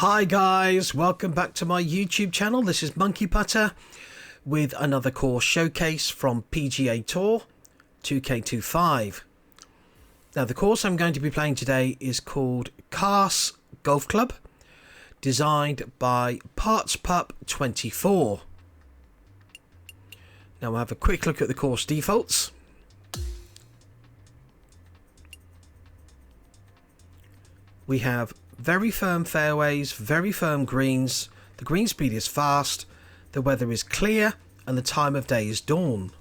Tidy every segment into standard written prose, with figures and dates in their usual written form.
Hi guys, welcome back to my YouTube channel. This is MonkeyPutter with another course showcase from PGA Tour 2K25. Now the course I'm going to be playing today is called Carse Golf Club, designed by PartsPup24. Now we'll have a quick look at the course defaults. We have very firm fairways, very firm greens, the green speed is fast, the weather is clear, and the time of day is dawn.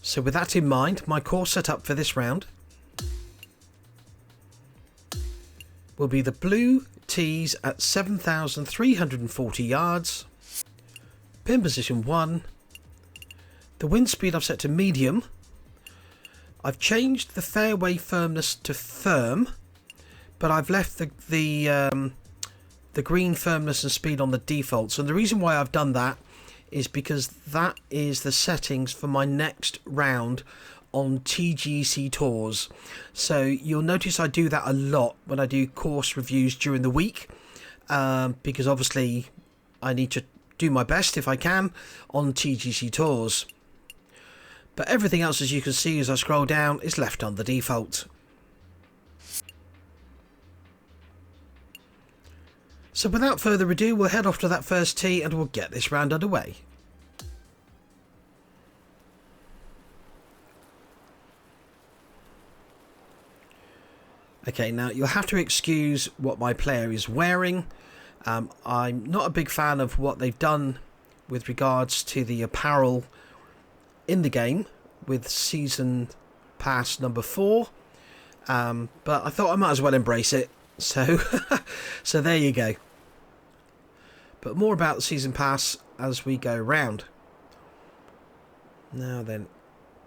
So with that in mind, my course setup for this round will be the blue tees at 7,340 yards, pin position 1, the wind speed I've set to medium. I've changed the fairway firmness to firm, but I've left the green firmness and speed on the defaults. And the reason why I've done that is because that is the settings for my next round on TGC tours. So you'll notice I do that a lot when I do course reviews during the week, because obviously I need to do my best if I can on TGC tours. But everything else, as you can see as I scroll down, is left on the default. So without further ado, we'll head off to that first tee and we'll get this round underway. Okay, now you'll have to excuse what my player is wearing. I'm not a big fan of what they've done with regards to the apparel in the game with season pass number 4, but I thought I might as well embrace it, so so there you go. But more about the season pass as we go round. Now then,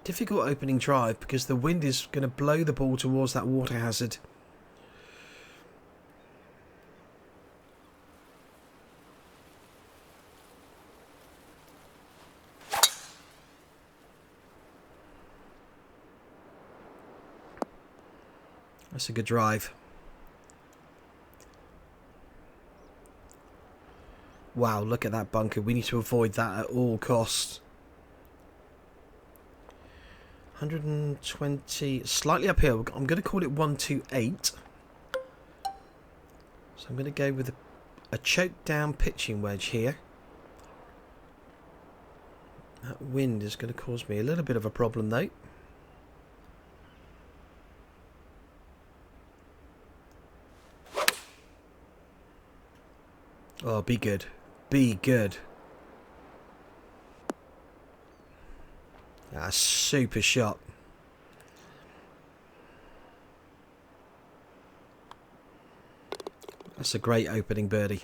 difficult opening drive because the wind is going to blow the ball towards that water hazard. That's a good drive. Wow, look at that bunker. We need to avoid that at all costs. 120, slightly uphill. I'm going to call it 128. So I'm going to go with a choked down pitching wedge here. That wind is going to cause me a little bit of a problem though. Oh, be good. Be good. That's a super shot. That's a great opening birdie.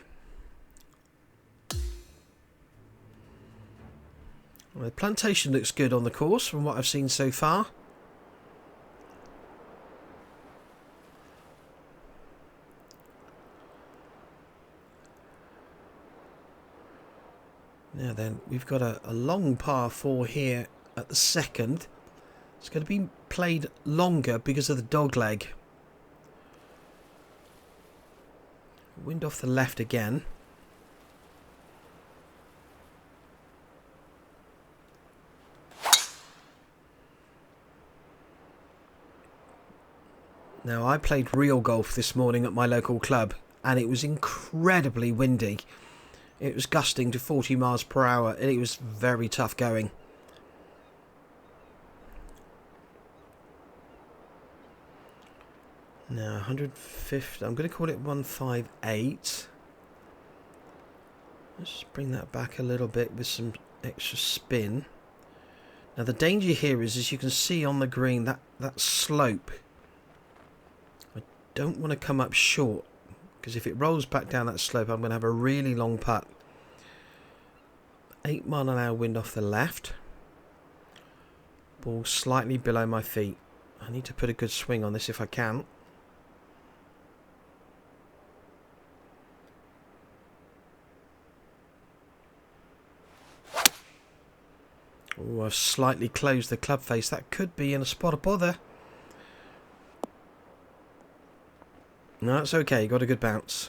Well, the plantation looks good on the course from what I've seen so far. Now then, we've got a long par 4 here at the second. It's going to be played longer because of the dog leg. Wind off the left again. Now, I played real golf this morning at my local club and it was incredibly windy. It was gusting to 40 miles per hour and it was very tough going. Now 150, I'm going to call it 158. Let's just bring that back a little bit with some extra spin. Now the danger here is, as you can see on the green, that slope. I don't want to come up short, because if it rolls back down that slope I'm going to have a really long putt. 8 mile an hour wind off the left. Ball slightly below my feet. I need to put a good swing on this if I can. Oh, I've slightly closed the club face. That could be in a spot of bother. No, that's okay. Got a good bounce.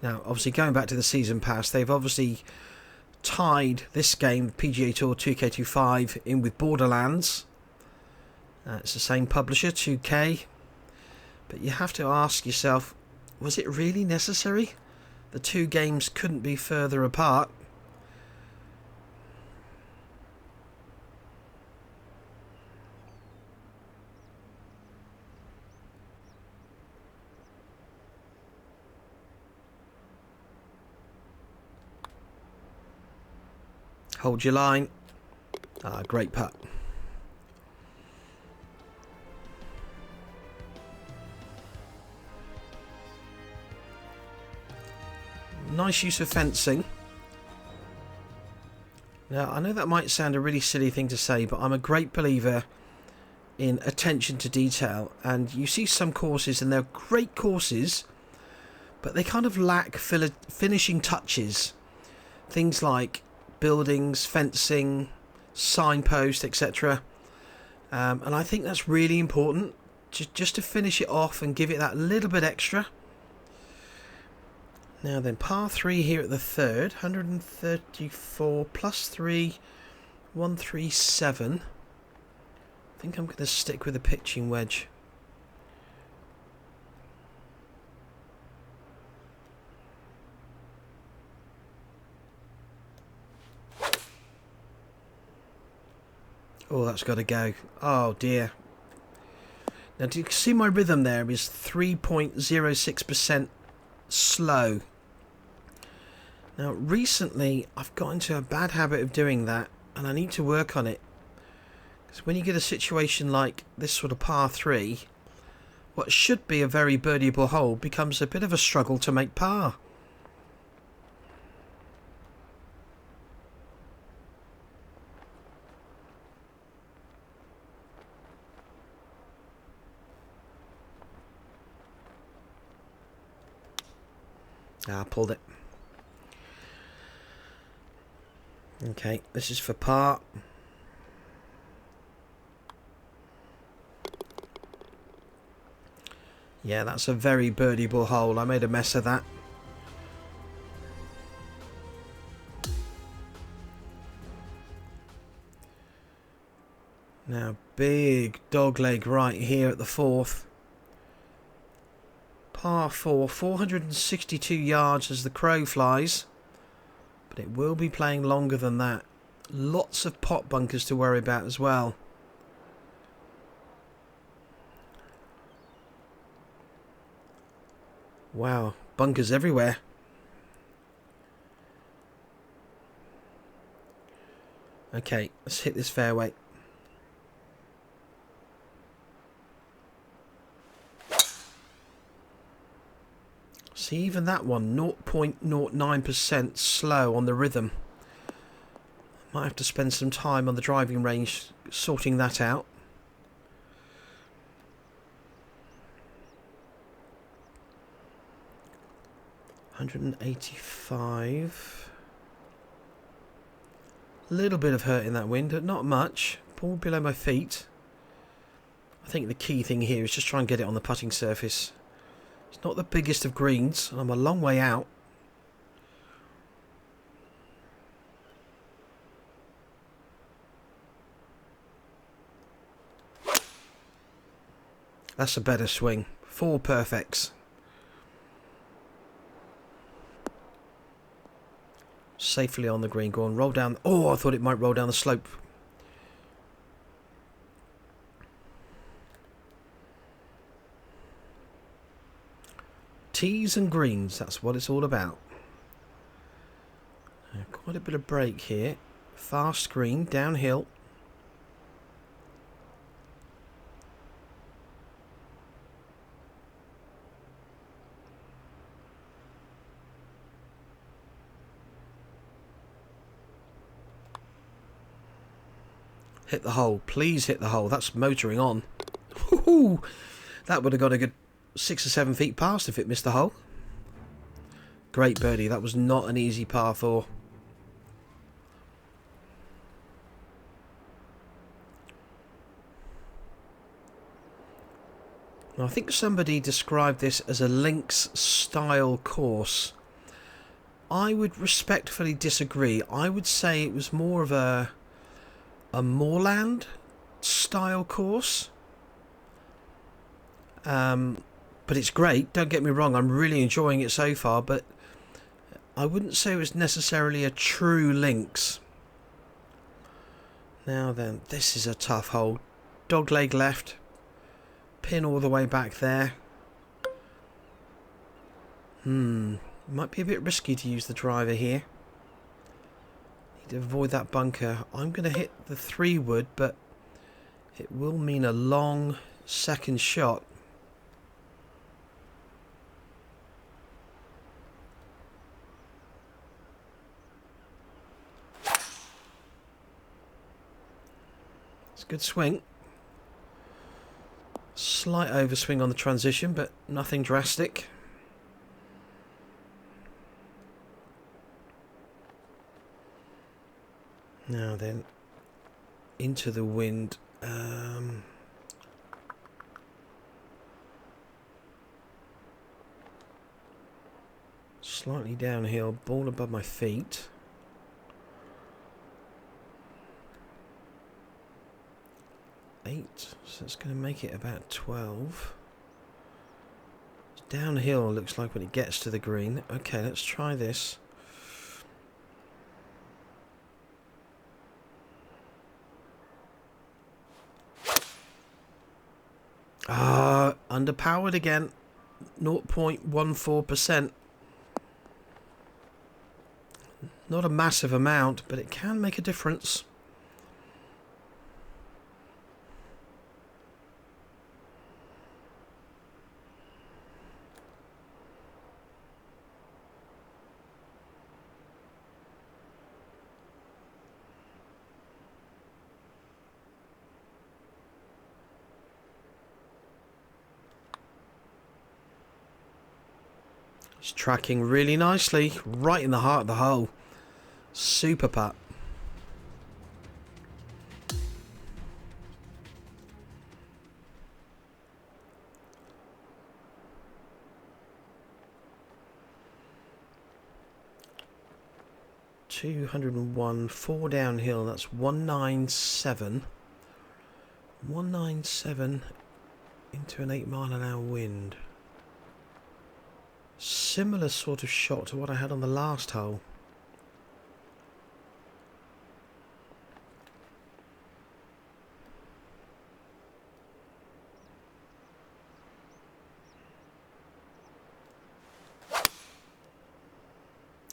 Now, obviously, going back to the season pass, they've obviously tied this game, PGA Tour 2K25, in with Borderlands. It's the same publisher, 2K. But you have to ask yourself, was it really necessary? The two games couldn't be further apart. Hold your line. Ah, great putt. Nice use of fencing. Now, I know that might sound a really silly thing to say, but I'm a great believer in attention to detail. And you see some courses, and they're great courses, but they kind of lack finishing touches. Things like buildings, fencing, signpost, etc. And I think that's really important, just to finish it off and give it that little bit extra. Now then, par 3 here at the third, 134 plus 3, 137. I think I'm going to stick with the pitching wedge. Oh, that's got to go. Oh dear. Now, do you see my rhythm there is 3.06% slow. Now, recently I've got into a bad habit of doing that, and I need to work on it. Because when you get a situation like this sort of par 3, what should be a very birdieable hole becomes a bit of a struggle to make par. Ah, pulled it. Okay, this is for par. Yeah, that's a very birdieable hole. I made a mess of that. Now, big dogleg right here at the fourth. Par 4, 462 yards as the crow flies. But it will be playing longer than that. Lots of pot bunkers to worry about as well. Wow, bunkers everywhere. Okay, let's hit this fairway. See, even that one, 0.09% slow on the rhythm. Might have to spend some time on the driving range sorting that out. $185. A little bit of hurt in that wind, but not much. Ball below my feet. I think the key thing here is just try and get it on the putting surface. It's not the biggest of greens, and I'm a long way out. That's a better swing. 4 perfects. Safely on the green. Go on, roll down. Oh, I thought it might roll down the slope. Tees and greens, that's what it's all about. Quite a bit of break here. Fast green, downhill. Hit the hole. Please hit the hole. That's motoring on. Woohoo! That would have got a good 6 or 7 feet past if it missed the hole. Great birdie. That was not an easy par 4. Now, I think somebody described this as a links style course. I would respectfully disagree. I would say it was more of a moorland style course. But it's great, don't get me wrong, I'm really enjoying it so far, but I wouldn't say it was necessarily a true links. Now then, this is a tough hole. Dogleg left, pin all the way back there. Might be a bit risky to use the driver here. Need to avoid that bunker. I'm going to hit the 3-wood, but it will mean a long second shot. It's a good swing. Slight overswing on the transition, but nothing drastic. Now then, into the wind. Slightly downhill, ball above my feet. So it's going to make it about 12. It's downhill, looks like, when it gets to the green. Okay, let's try this. Underpowered again. 0.14%. Not a massive amount, but it can make a difference. It's tracking really nicely, right in the heart of the hole. Super putt. $201, 4 downhill, that's 197. 197 into an 8-mile-an-hour wind. Similar sort of shot to what I had on the last hole.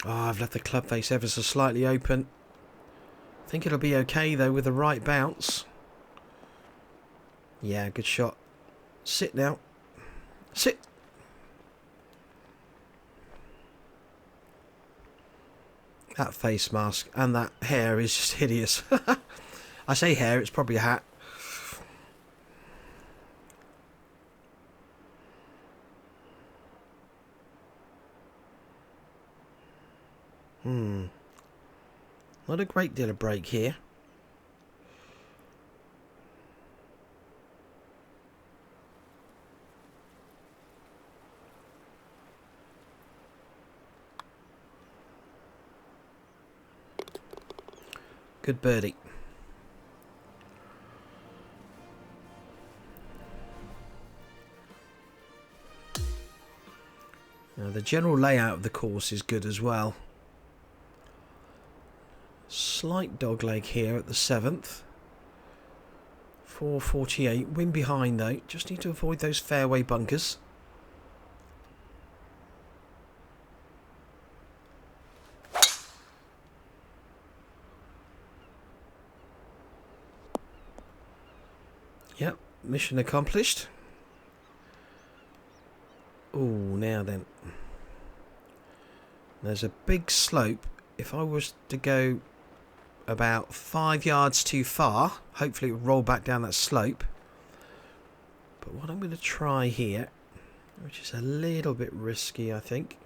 Oh, I've left the club face ever so slightly open. I think it'll be okay though with the right bounce. Yeah, good shot. Sit now. Sit. That face mask and that hair is just hideous. I say hair, it's probably a hat. Not a great deal of break here. Good birdie. Now the general layout of the course is good as well. Slight dogleg here at the 7th. 448. Wind behind though. Just need to avoid those fairway bunkers. Yep, mission accomplished. Oh, now then. There's a big slope. If I was to go about 5 yards too far, hopefully it will roll back down that slope. But what I'm going to try here, which is a little bit risky, I think.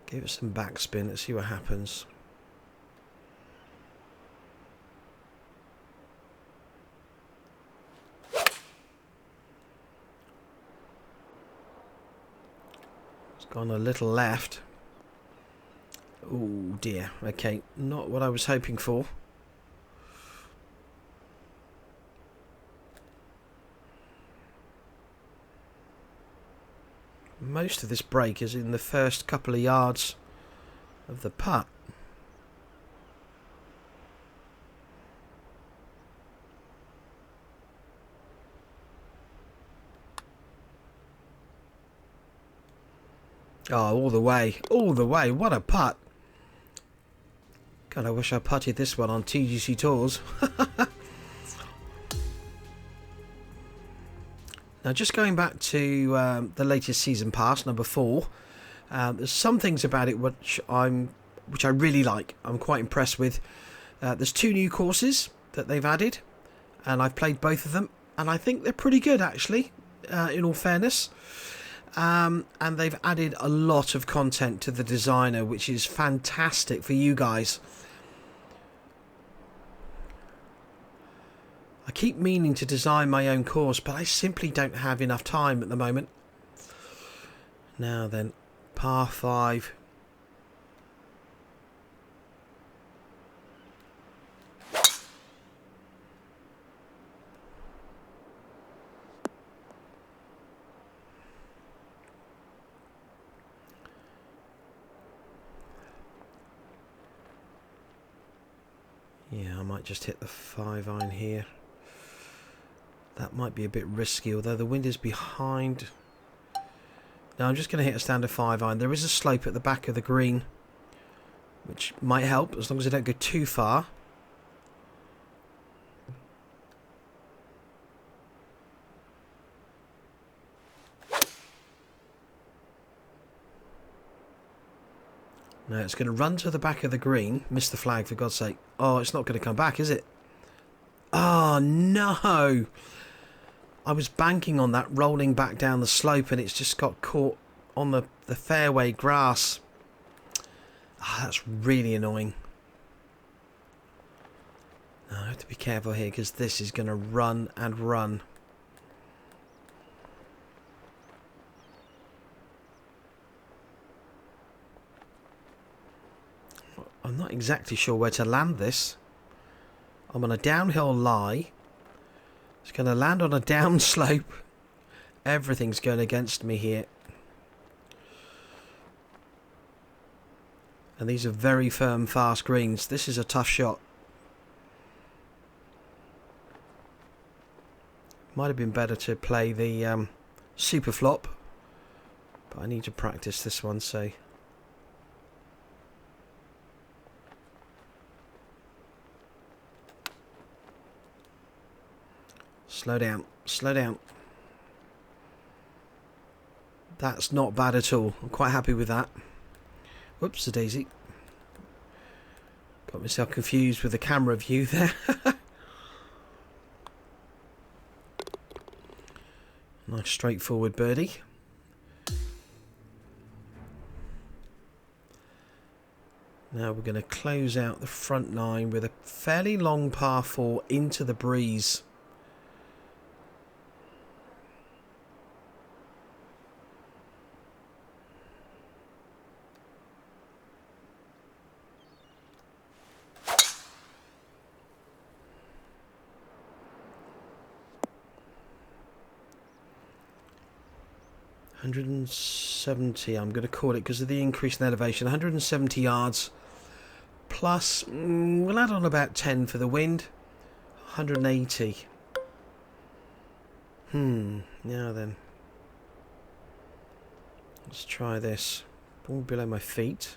Give it some backspin. Let's see what happens. gone a little left. Oh dear. Okay, not what I was hoping for. Most of this break is in the first couple of yards of the putt. Oh, all the way. All the way. What a putt. God, I wish I putted this one on TGC Tours. Now, just going back to the latest season pass, number 4. There's some things about it which I really like. I'm quite impressed with. There's 2 new courses that they've added, and I've played both of them, and I think they're pretty good actually, in all fairness. And they've added a lot of content to the designer, which is fantastic for you guys. I keep meaning to design my own course, but I simply don't have enough time at the moment. Now then, par 5. Yeah, I might just hit the 5-iron here. That might be a bit risky, although the wind is behind. No, I'm just going to hit a standard 5-iron. There is a slope at the back of the green, which might help as long as I don't go too far. No, it's going to run to the back of the green. Miss the flag, for God's sake. Oh, it's not going to come back, is it? Oh, no. I was banking on that rolling back down the slope, and it's just got caught on the fairway grass. Ah, that's really annoying. Now, I have to be careful here because this is going to run and run. I'm not exactly sure where to land this. I'm on a downhill lie. It's going to land on a down slope. Everything's going against me here. And these are very firm, fast greens. This is a tough shot. Might have been better to play the super flop. But I need to practice this one, so... Slow down, slow down. That's not bad at all. I'm quite happy with that. Whoops, a daisy. Got myself confused with the camera view there. Nice straightforward birdie. Now we're going to close out the front 9 with a fairly long par 4 into the breeze. $170, I'm going to call it because of the increase in elevation. 170 yards plus, we'll add on about 10 for the wind. 180. Now then, let's try this. Ball below my feet.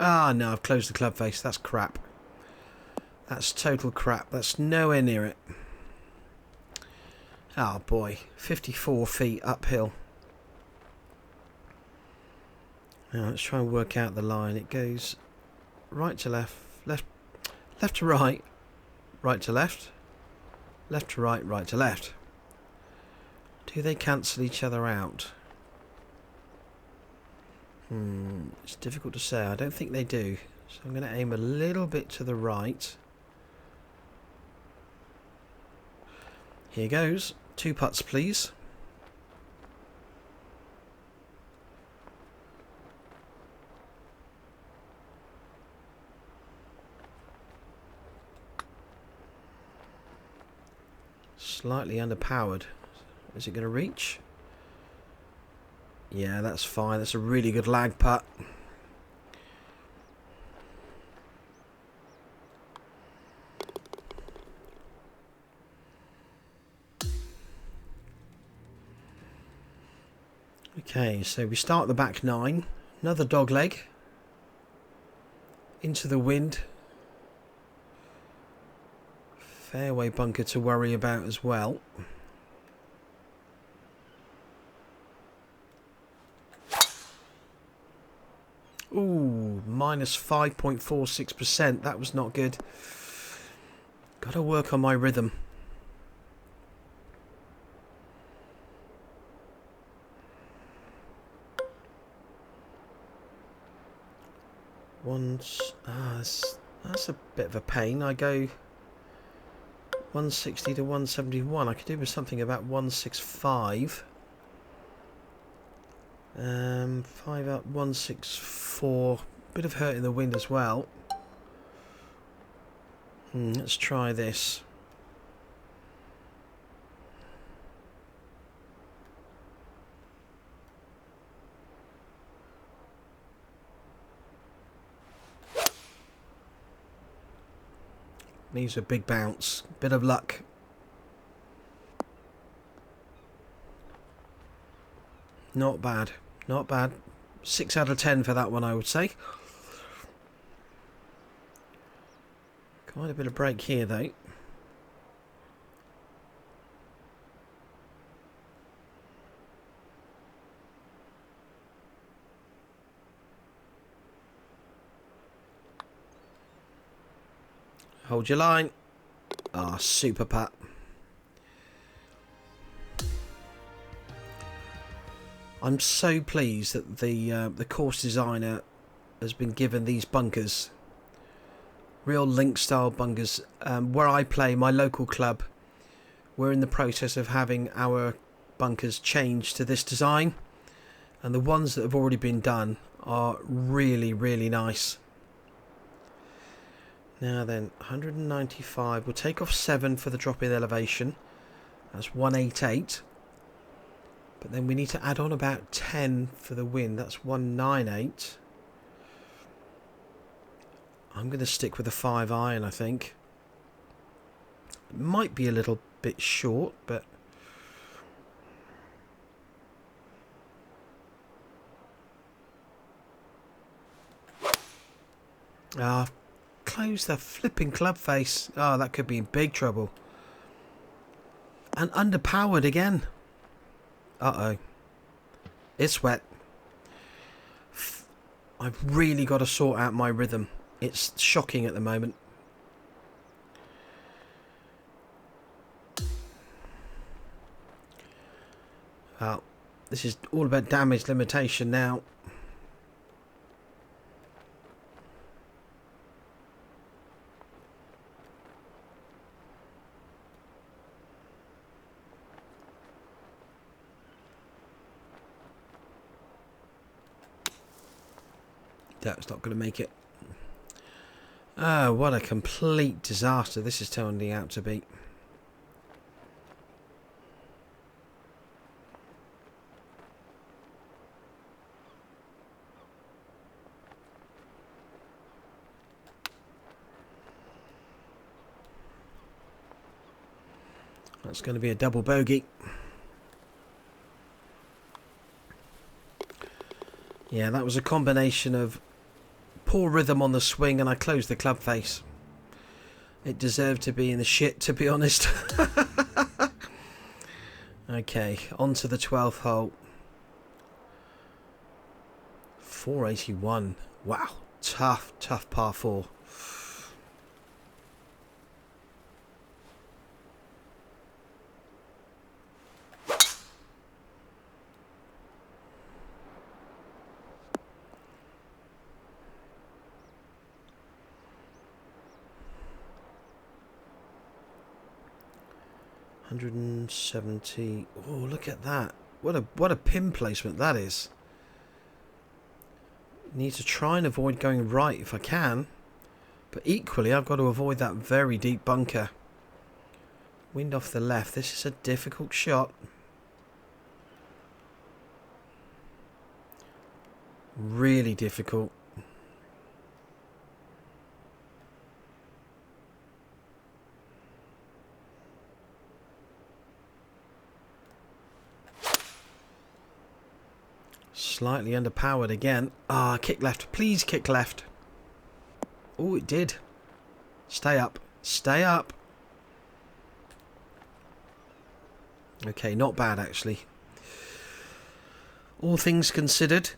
Ah, no, I've closed the club face. That's crap. That's total crap. That's nowhere near it. Oh, boy. 54 feet uphill. Now, let's try and work out the line. It goes right to left, left to right, right to left, left to right, right to left. Do they cancel each other out? It's difficult to say. I don't think they do. So I'm going to aim a little bit to the right. Here goes. 2 putts, please. Slightly underpowered. Is it going to reach? Yeah, that's fine. That's a really good lag putt. Okay, so we start the back 9. Another dog leg. Into the wind. Fairway bunker to worry about as well. Ooh, minus 5.46%. That was not good. Got to work on my rhythm. That's a bit of a pain. I go 160 to 171. I could do with something about 165. 5 up, 164. Bit of hurt in the wind as well. Let's try this. Needs a big bounce. Bit of luck. Not bad. Not bad. 6 out of 10 for that one, I would say. Quite a bit of break here, though. Hold your line. Ah, super putt. I'm so pleased that the course designer has been given these bunkers, real link style bunkers. Where I play, my local club, we're in the process of having our bunkers changed to this design, and the ones that have already been done are really, really nice. Now then, 195. We'll take off 7 for the drop in elevation. That's 188. But then we need to add on about 10 for the wind. That's 198. I'm going to stick with the 5 iron, I think. It might be a little bit short, but... close the flipping club face. Oh, that could be in big trouble. And underpowered again. Uh-oh. It's wet. I've really got to sort out my rhythm. It's shocking at the moment. Well, this is all about damage limitation now. That's not going to make it. Oh, what a complete disaster this is turning out to be. That's going to be a double bogey. Yeah, that was a combination of poor rhythm on the swing, and I closed the club face. It deserved to be in the shit, to be honest. Okay, on to the 12th hole. 481. Wow, tough par 4. 170. Oh, look at that. What a pin placement that is. Need to try and avoid going right if I can. But equally, I've got to avoid that very deep bunker. Wind off the left. This is a difficult shot. Really difficult. Slightly underpowered again. Ah, kick left. Please kick left. Oh, it did. Stay up. Stay up. Okay, not bad actually. All things considered.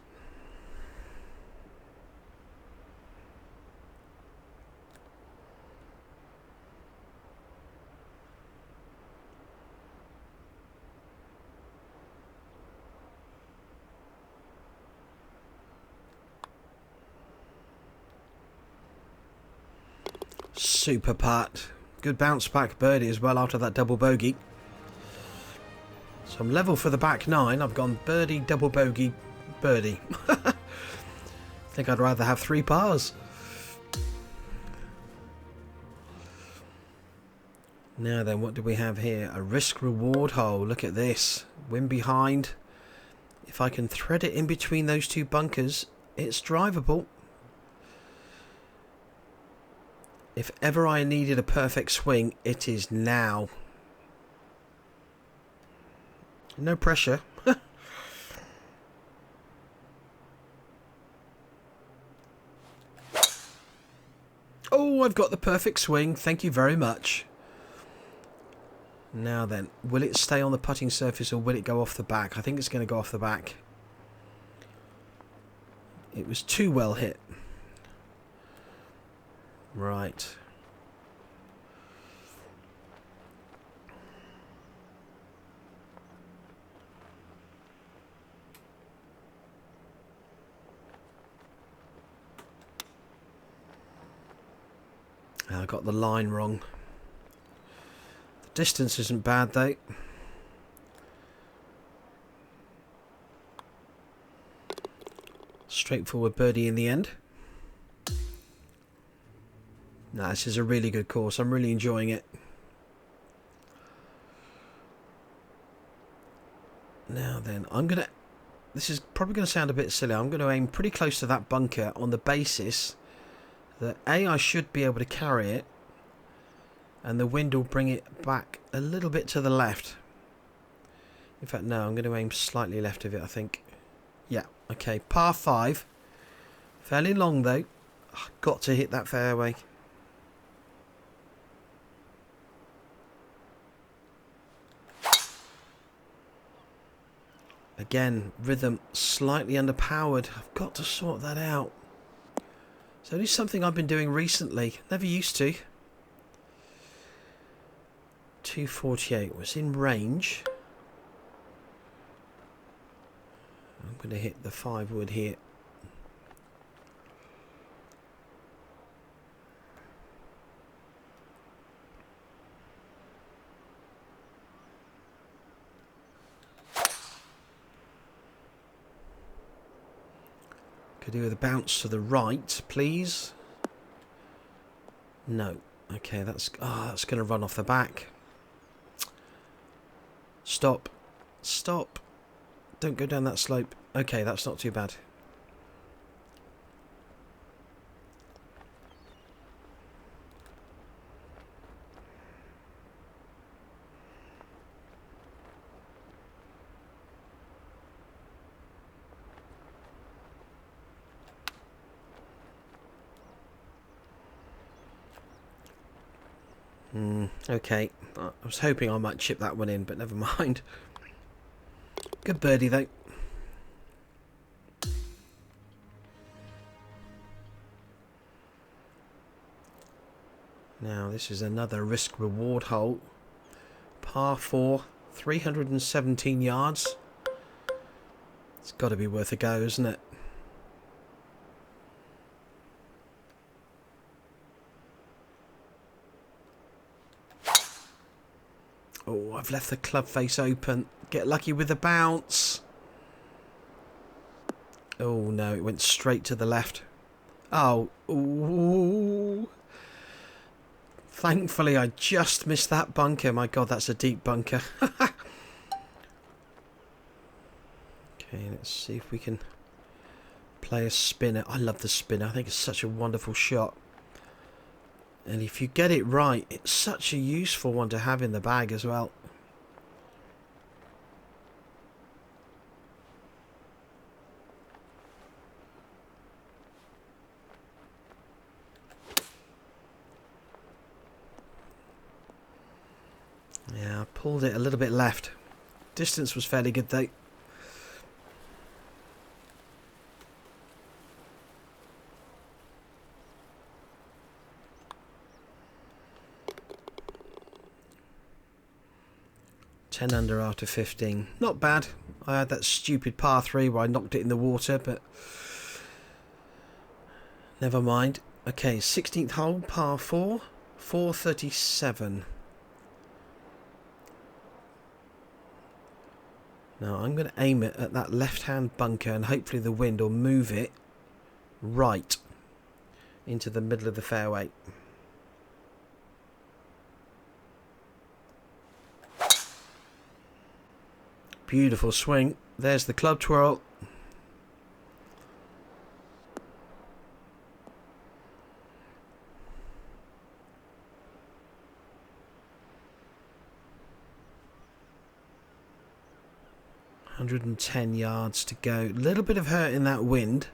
Super putt. Good bounce back birdie as well after that double bogey. So I'm level for the back nine. I've gone birdie, double bogey, birdie. I think I'd rather have 3 pars. Now then, what do we have here? A risk reward hole. Look at this. Wind behind. If I can thread it in between those 2 bunkers, it's drivable. If ever I needed a perfect swing, it is now. No pressure. Oh, I've got the perfect swing. Thank you very much. Now then, will it stay on the putting surface or will it go off the back? I think it's going to go off the back. It was too well hit. Right. I got the line wrong. The distance isn't bad though. Straightforward birdie in the end. No, this is a really good course. I'm really enjoying it. Now then, this is probably going to sound a bit silly. I'm going to aim pretty close to that bunker on the basis that A, I should be able to carry it, and the wind will bring it back a little bit to the left. In fact, no, I'm going to aim slightly left of it, I think. Yeah, okay, par 5. Fairly long though. Got to hit that fairway. Again, rhythm slightly underpowered. I've got to sort that out. It's only something I've been doing recently. Never used to. 248 was in range. I'm going to hit the 5 wood here. Could do with a bounce to the right, please. No. Okay, that's going to run off the back. Stop. Stop. Don't go down that slope. Okay, that's not too bad. Okay, I was hoping I might chip that one in, but never mind. Good birdie though. Now this is another risk reward hole. Par 4, 317 yards. It's got to be worth a go, isn't it? I've left the club face open. Get lucky with the bounce. Oh no, it went straight to the left. Oh, ooh. Thankfully I just missed that bunker. My god, that's a deep bunker. Okay, let's see if we can play a spinner. I love the spinner. I think it's such a wonderful shot. And if you get it right, it's such a useful one to have in the bag as well. Yeah, I pulled it a little bit left. Distance was fairly good though. Ten under after 15. Not bad. I had that stupid par 3 where I knocked it in the water, but never mind. Okay, 16th hole, par 4, 437. Now I'm going to aim it at that left-hand bunker and hopefully the wind will move it right into the middle of the fairway. Beautiful swing. There's the club twirl. $110 yards to go. A little bit of hurt in that wind.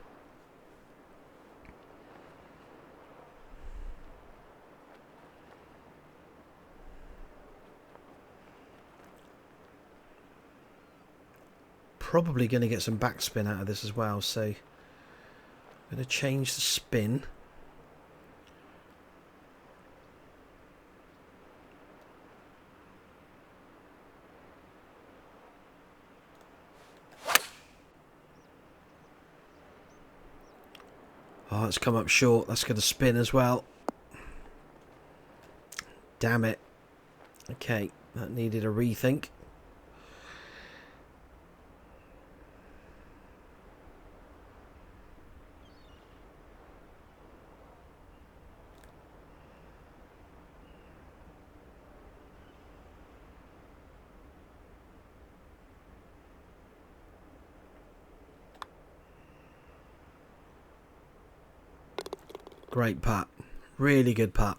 Probably going to get some backspin out of this as well, so I'm going to change the spin. Oh, it's come up short. That's going to spin as well. Damn it. Okay, that needed a rethink. Great putt. Really good putt.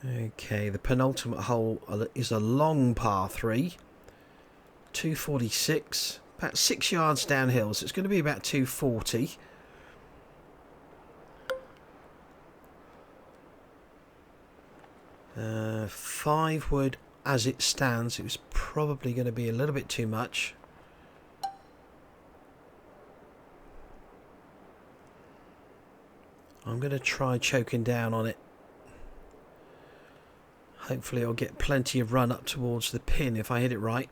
Okay, the penultimate hole is a long par 3. 246. About 6 yards downhill, so it's going to be about 240. Five wood as it stands. It was probably going to be a little bit too much. I'm going to try choking down on it. Hopefully I'll get plenty of run up towards the pin if I hit it right.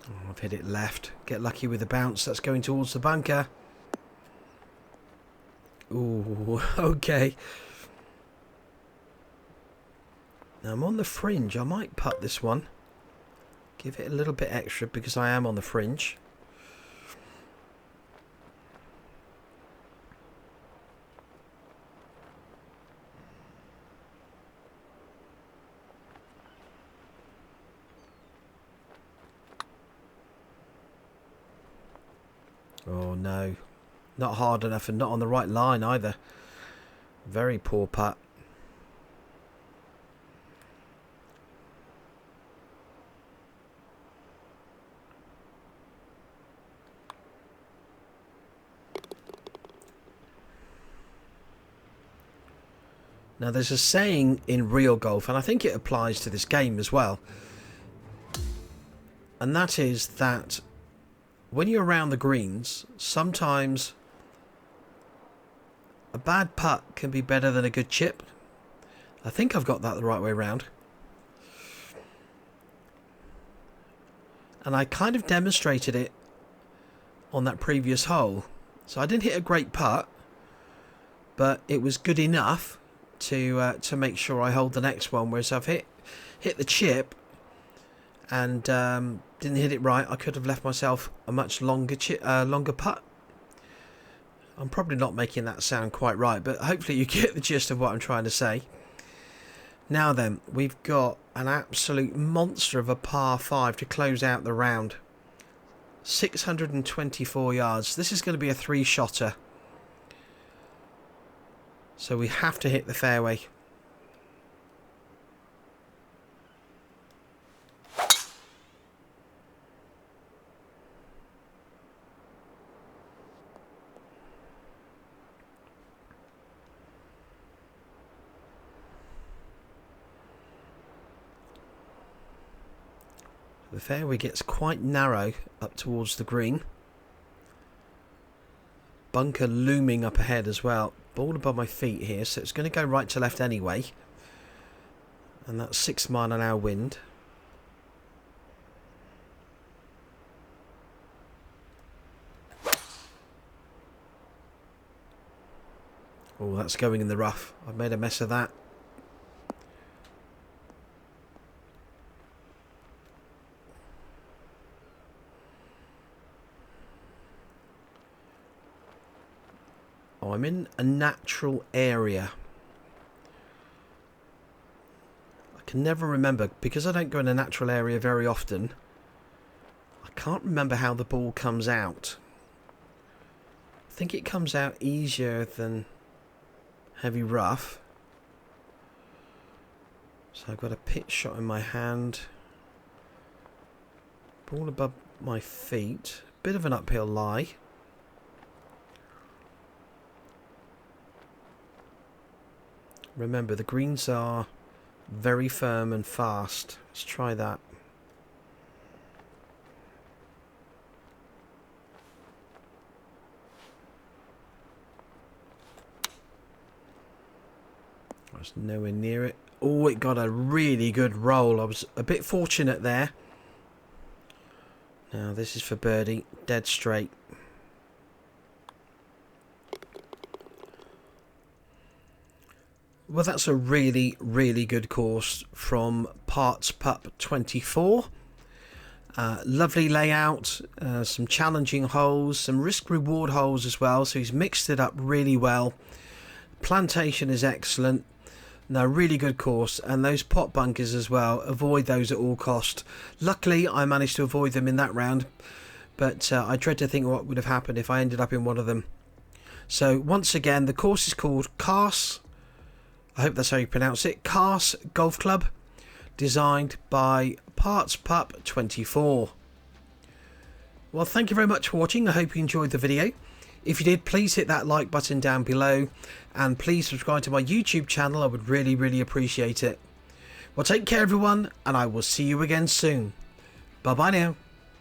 Oh, I've hit it left. Get lucky with the bounce. That's going towards the bunker. Ooh, okay. Now I'm on the fringe. I might putt this one. Give it a little bit extra because I am on the fringe. Oh no, not hard enough and not on the right line either. Very poor putt. Now there's a saying in real golf, and I think it applies to this game as well, and that is that when you're around the greens, sometimes a bad putt can be better than a good chip. I think I've got that the right way around. and I kind of demonstrated it on that previous hole. So I didn't hit a great putt, but it was good enough to make sure I hold the next one. Whereas I've hit the chip and didn't hit it right, I could have left myself a much longer putt. I'm probably not making that sound quite right, but hopefully you get the gist of what I'm trying to say. Now then, we've got an absolute monster of a par 5 to close out the round. 624 yards. This is going to be a 3-shotter. So we have to hit the fairway. The fairway gets quite narrow up towards the green. Bunker looming up ahead as well. Ball above my feet here, so it's going to go right to left anyway. And that's 6 mile an hour wind. Oh, that's going in the rough. I've made a mess of that. Oh, I'm in a natural area. I can never remember, because I don't go in a natural area very often. I can't remember how the ball comes out. I think it comes out easier than heavy rough. So I've got a pitch shot in my hand. Ball above my feet. Bit of an uphill lie. Remember, the greens are very firm and fast. Let's try that. I was nowhere near it. Oh, it got a really good roll. I was a bit fortunate there. Now this is for birdie. Dead straight. Well, that's a really, really good course from Parts Pup 24. Lovely layout, some challenging holes, some risk-reward holes as well, so he's mixed it up really well. Plantation is excellent. No, really good course, and those pot bunkers as well, avoid those at all cost. Luckily, I managed to avoid them in that round, but I dread to think what would have happened if I ended up in one of them. So, once again, the course is called Carse, I hope that's how you pronounce it, Carse Golf Club, designed by Parts Pup 24. Well, thank you very much for watching. I hope you enjoyed the video. If you did, please hit that like button down below, and please subscribe to my YouTube channel. I would really, really appreciate it. Well, take care everyone, and I will see you again soon. Bye bye now.